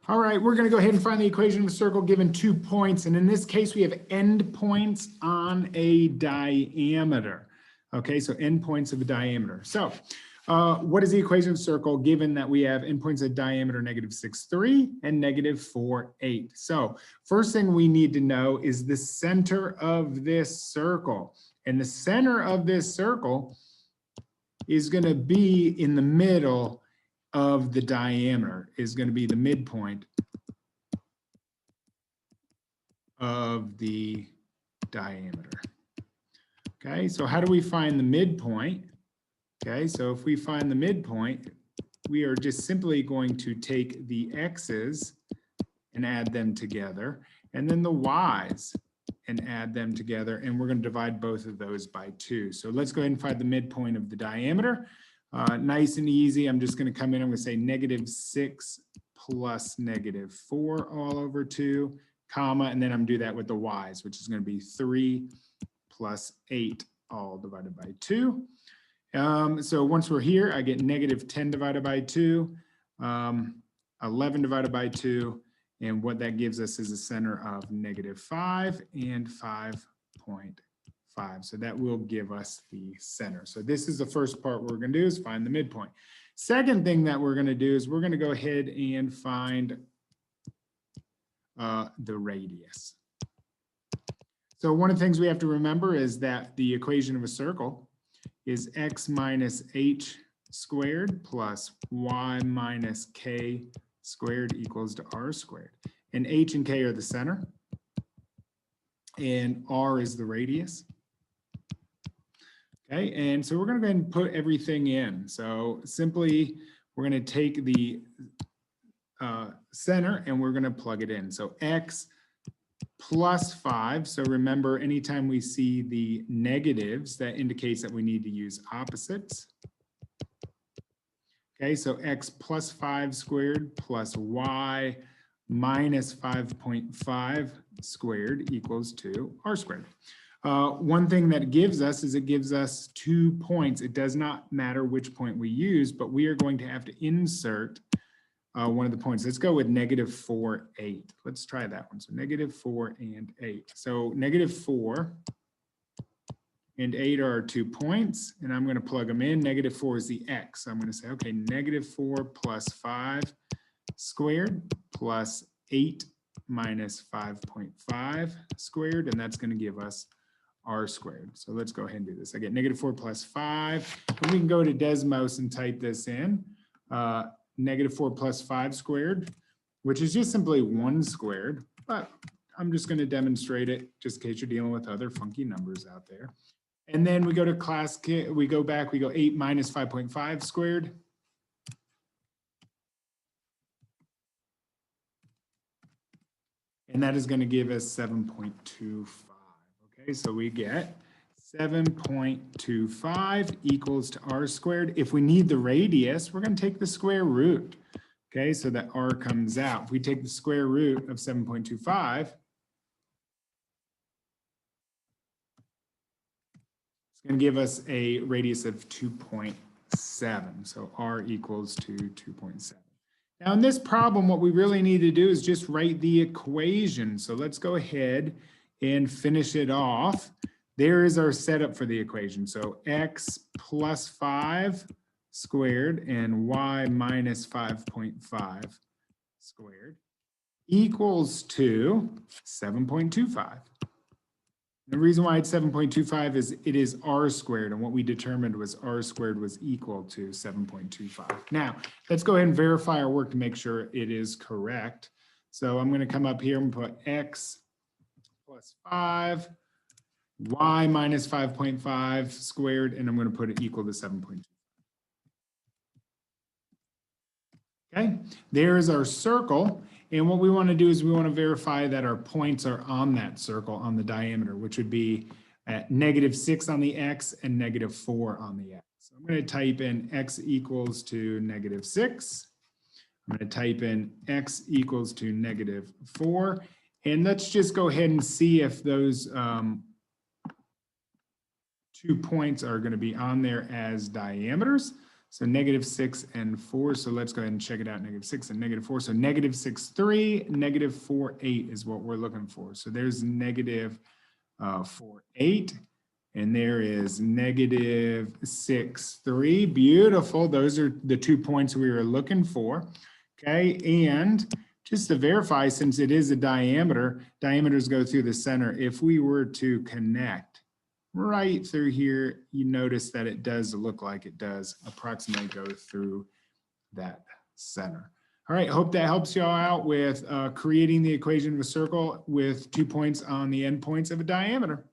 All right, we're going to go ahead and find the equation of a circle given 2 points. And in this case, we have endpoints on a diameter. Okay, so endpoints of a diameter. So what is the equation of a circle given that we have endpoints of diameter -6,3 and -4,8? So first thing we need to know is the center of this circle. And the center of this circle is going to be in the middle of the diameter, is going to be the midpoint of the diameter. Okay, so how do we find the midpoint? Okay, so if we find the midpoint, we are just simply going to take the x's and add them together, and then the y's and add them together, and we're going to divide both of those by 2. So let's go ahead and find the midpoint of the diameter. Nice and easy. I'm just going to come in, I'm going to say -6 plus -4 all over 2, comma, and then I'm going to do that with the y's, which is going to be 3 plus 8 all divided by 2. So once we're here, I get -10 divided by 2, 11 divided by 2, and what that gives us is a center of -5 and 5.5. So that will give us the center. So this is the first part we're going to do, is find the midpoint. Second thing that we're going to do is we're going to go ahead and find the radius. So one of the things we have to remember is that the equation of a circle is x minus h squared plus y minus k squared equals to r squared. And h and k are the center, and r is the radius. Okay, and so we're going to go ahead and put everything in. So simply, we're going to take the center and we're going to plug it in. So x plus 5. So remember, anytime we see the negatives, that indicates that we need to use opposites. Okay, so x plus 5 squared plus y minus 5.5 squared equals to r squared. One thing that it gives us is it gives us 2 points. It does not matter which point we use, but we are going to have to insert one of the points. Let's go with -4, 8. Let's try that one. So -4 and 8. So -4 and 8 are our 2 points, and I'm going to plug them in. -4 is the x. So I'm going to say, okay, -4 plus 5 squared plus 8 minus 5.5 squared, and that's going to give us r squared. So let's go ahead and do this. I get -4 plus 5, and we can go to Desmos and type this in. -4 plus 5 squared, which is just simply 1 squared, but I'm just going to demonstrate it just in case you're dealing with other funky numbers out there. And then we go to class, we go back, we go 8 minus 5.5 squared. And that is going to give us 7.25. Okay, so we get 7.25 equals to r squared. If we need the radius, we're going to take the square root. Okay, so that r comes out. If we take the square root of 7.25, it's going to give us a radius of 2.7. So r equals to 2.7. Now in this problem, what we really need to do is just write the equation. So let's go ahead and finish it off. There is our setup for the equation. So x plus 5 squared and y minus 5.5 squared equals to 7.25. The reason why it's 7.25 is it is r squared, and what we determined was r squared was equal to 7.25. Now, let's go ahead and verify our work to make sure it is correct. So I'm going to come up here and put x plus 5, y minus 5.5 squared, and I'm going to put it equal to 7.25. Okay, there is our circle. And what we want to do is we want to verify that our points are on that circle on the diameter, which would be at -6 on the x and -4 on the x. So I'm going to type in x equals to -6. I'm going to type in x equals to -4. And let's just go ahead and see if those 2 points are going to be on there as diameters. So -6 and 4. So let's go ahead and check it out. -6 and -4. So -6, 3, -4, 8 is what we're looking for. So there's -4, 8. And there is -6, 3. Beautiful. Those are the 2 points we were looking for. Okay. And just to verify, since it is a diameter, diameters go through the center. If we were to connect right through here, you notice that it does look like it does approximately go through that center. All right, hope that helps y'all out with creating the equation of a circle with 2 points on the endpoints of a diameter.